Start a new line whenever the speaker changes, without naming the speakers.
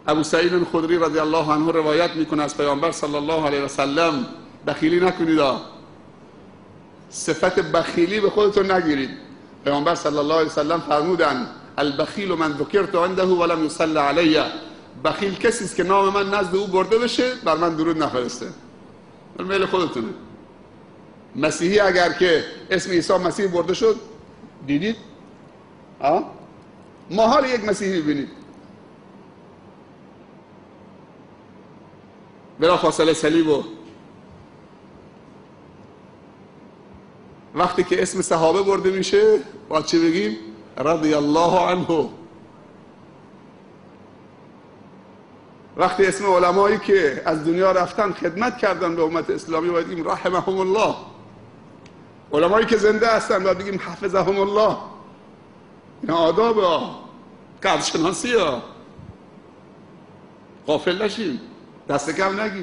ابو سعید الخدری رضی الله عنه روایت میکنه از پیامبر صلی الله علیه و سلم بخیلی نکنید، صفت بخیلی به خودتون نگیرید. پیامبر صلی الله علیه و سلم فرمودند البخیل من ذکرت عنده ولم یصلی علیه، بخیل کسی است که نام من نزد او برده بشه بر من درود نفرسته. میل خودتونه. مسیحی اگر که اسم عیسی مسیح برده شد، دیدید؟ محال یک مسیحی ببینید. بلا فاصله صلیب و وقتی که اسم صحابه برده میشه باید چه بگیم؟ رضی الله عنه. وقتی اسم علمایی که از دنیا رفتن خدمت کردن به امت اسلامی باید بگیم رحمهم الله. علمایی که زنده هستن باید بگیم حفظهم الله. این آداب قدرشناسی غافل نشیم، دست کم نگیریم.